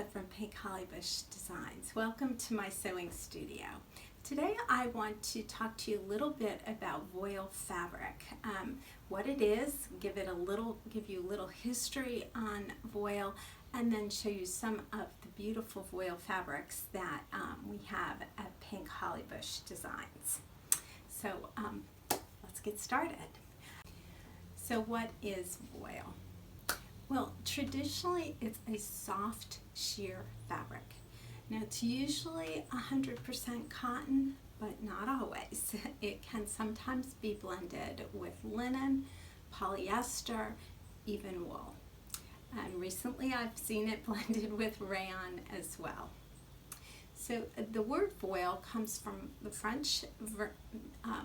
Lisa from Hollybush Designs. Welcome to my sewing studio. Today I want to talk to you a little bit about voile fabric, what it is, give you a little history on voile, and then show you some of the beautiful voile fabrics that we have at Hollybush Designs. So let's get started. So what is voile? Well, traditionally it's a soft sheer fabric. Now it's usually 100% cotton, but not always. It can sometimes be blended with linen, polyester, even wool. And recently I've seen it blended with rayon as well. So the word voile comes from the French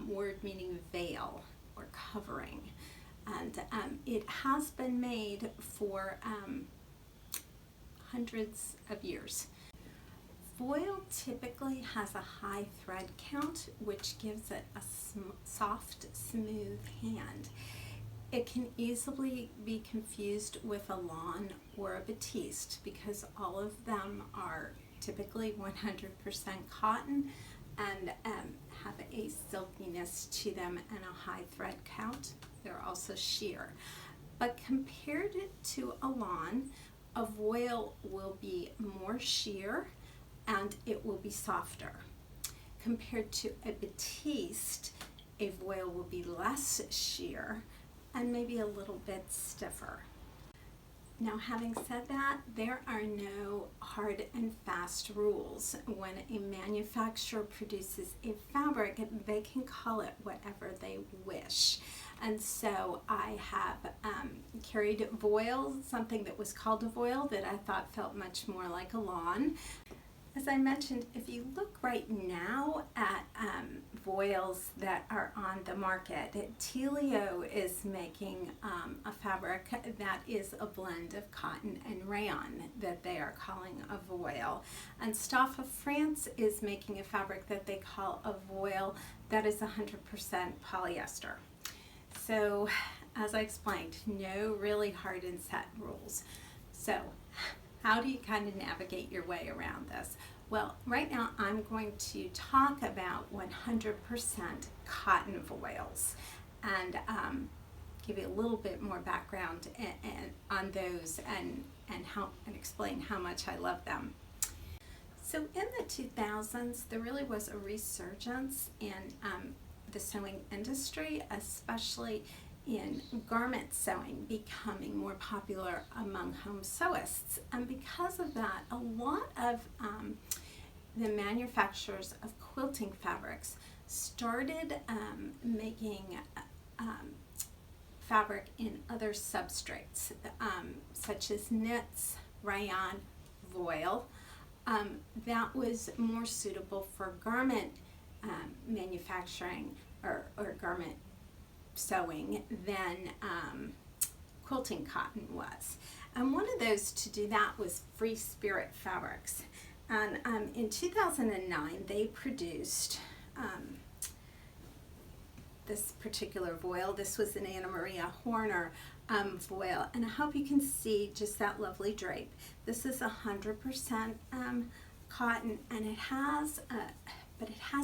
word meaning veil or covering. And it has been made for hundreds of years. Voile typically has a high thread count, which gives it a soft, smooth hand. It can easily be confused with a lawn or a Batiste because all of them are typically 100% cotton and have a silkiness to them and a high thread count. They're also sheer. But compared to a lawn, a voile will be more sheer and it will be softer. Compared to a Batiste, a voile will be less sheer and maybe a little bit stiffer. Now, having said that, there are no hard and fast rules. When a manufacturer produces a fabric, they can call it whatever they wish. And so I have carried voile, something that was called a voile that I thought felt much more like a lawn. As I mentioned, if you look right now at voiles that are on the market, Telio is making a fabric that is a blend of cotton and rayon that they are calling a voile. And Staff of France is making a fabric that they call a voile that is 100% polyester. So, as I explained, no really hard and set rules. So, how do you kind of navigate your way around this? Well, right now I'm going to talk about 100% cotton voiles and give you a little bit more background on those and explain how much I love them. So in the 2000s, there really was a resurgence in the sewing industry, especially in garment sewing becoming more popular among home sewists. And because of that, a lot of the manufacturers of quilting fabrics started making fabric in other substrates, such as knits, rayon, voile, that was more suitable for garment manufacturing or garment sewing than quilting cotton was. And one of those to do that was Free Spirit Fabrics. And in 2009 they produced this particular voile. This was an Anna Maria Horner voile, and I hope you can see just that lovely drape. This is 100% cotton, and it has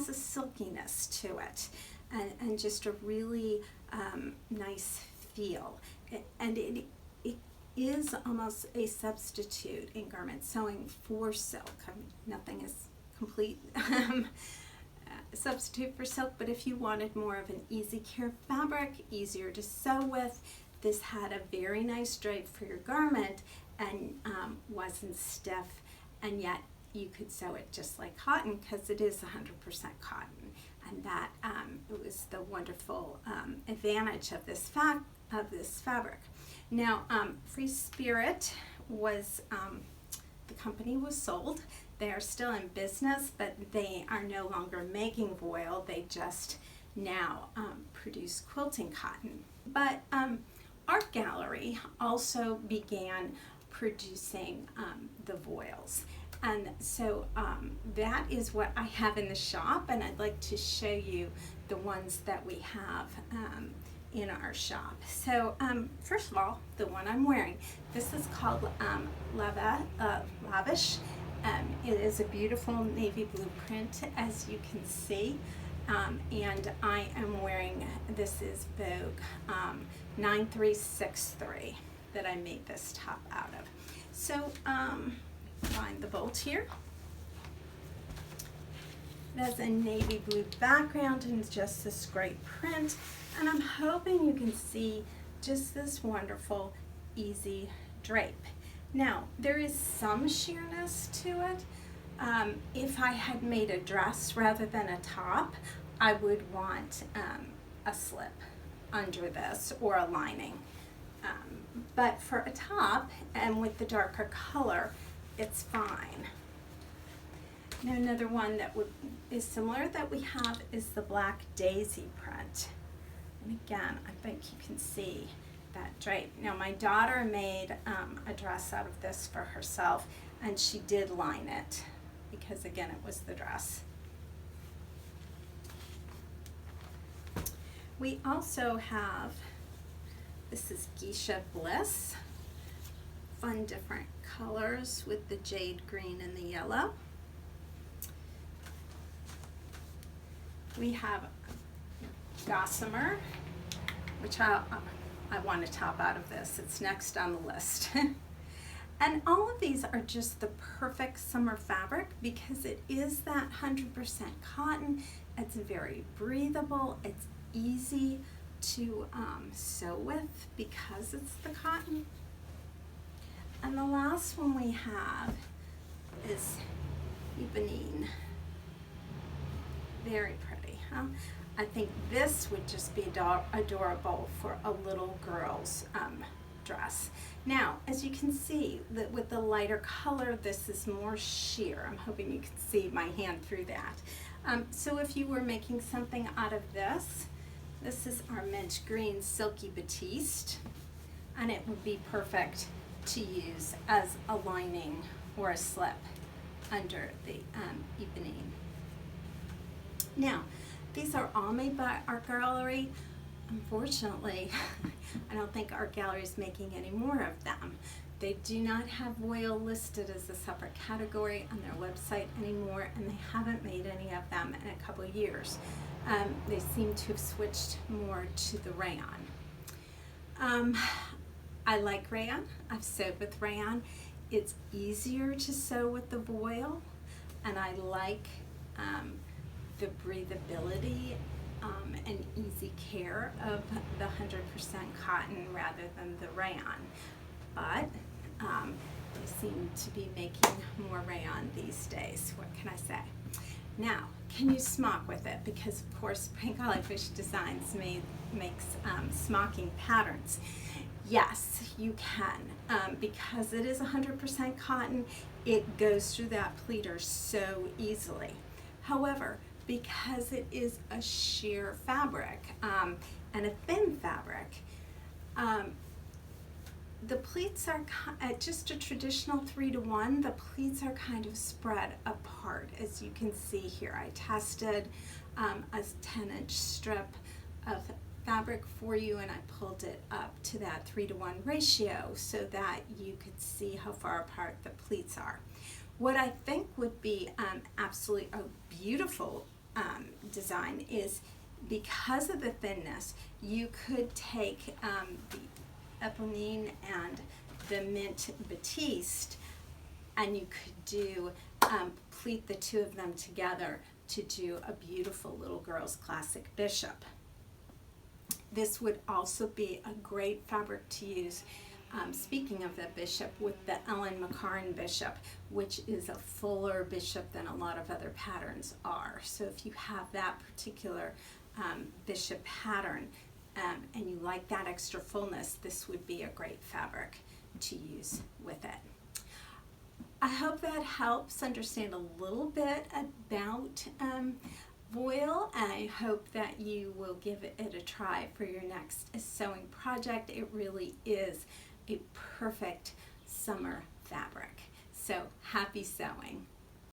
a silkiness to it, and just a really nice feel. And it is almost a substitute in garment sewing for silk. Nothing is complete substitute for silk, but if you wanted more of an easy care fabric, easier to sew with, this had a very nice drape for your garment and wasn't stiff, and yet you could sew it just like cotton because it is 100% cotton. And that was the wonderful advantage of this fabric. Now, Free Spirit was, the company was sold. They are still in business, but they are no longer making voile. They just now produce quilting cotton. But Art Gallery also began producing the voiles. And so that is what I have in the shop, and I'd like to show you the ones that we have in our shop. So first of all, the one I'm wearing, this is called Lavish. It is a beautiful navy blue print, as you can see, and I am wearing, this is Vogue 9363 that I made this top out of. So find the bolt here. It has a navy blue background and just this great print, and I'm hoping you can see just this wonderful easy drape. Now there is some sheerness to it. If I had made a dress rather than a top, I would want a slip under this or a lining, but for a top and with the darker color, it's fine. Now another one that is similar that we have is the black daisy print. And again, I think you can see that drape. Now my daughter made a dress out of this for herself, and she did line it because again it was the dress. We also have, this is Geisha Bliss, fun different colors with the jade green and the yellow. We have Gossamer, which I want to top out of this. It's next on the list. And all of these are just the perfect summer fabric because it is that 100% cotton. It's very breathable. It's easy to sew with because it's the cotton. And the last one we have is Ebonine. Very pretty, huh? I think this would just be adorable for a little girl's dress. Now, as you can see, that with the lighter color, this is more sheer. I'm hoping you can see my hand through that. So if you were making something out of this, this is our mint green Silky Batiste, and it would be perfect to use as a lining or a slip under the Ebonine. Now, these are all made by Art Gallery. Unfortunately, I don't think Art Gallery is making any more of them. They do not have Voile listed as a separate category on their website anymore, and they haven't made any of them in a couple of years. They seem to have switched more to the rayon. I like rayon. I've sewed with rayon. It's easier to sew with the voile, and I like the breathability and easy care of the 100% cotton rather than the rayon. But they seem to be making more rayon these days. What can I say? Now, can you smock with it? Because of course, Hollybush Designs makes smocking patterns. Yes, you can. Because it is 100% cotton, it goes through that pleater so easily. However, because it is a sheer fabric and a thin fabric, the pleats are just a traditional 3-to-1. The pleats are kind of spread apart, as you can see here. I tested a 10-inch strip of fabric for you, and I pulled it up to that 3-to-1 ratio so that you could see how far apart the pleats are. What I think would be absolutely a beautiful design is, because of the thinness, you could take the Ebonine and the mint Batiste, and you could do pleat the two of them together to do a beautiful little girl's classic bishop. This would also be a great fabric to use, speaking of the bishop, with the Ellen McCarn bishop, which is a fuller bishop than a lot of other patterns are. So if you have that particular bishop pattern and you like that extra fullness, this would be a great fabric to use with it. I hope that helps understand a little bit about voile. I hope that you will give it a try for your next sewing project. It really is a perfect summer fabric. So happy sewing.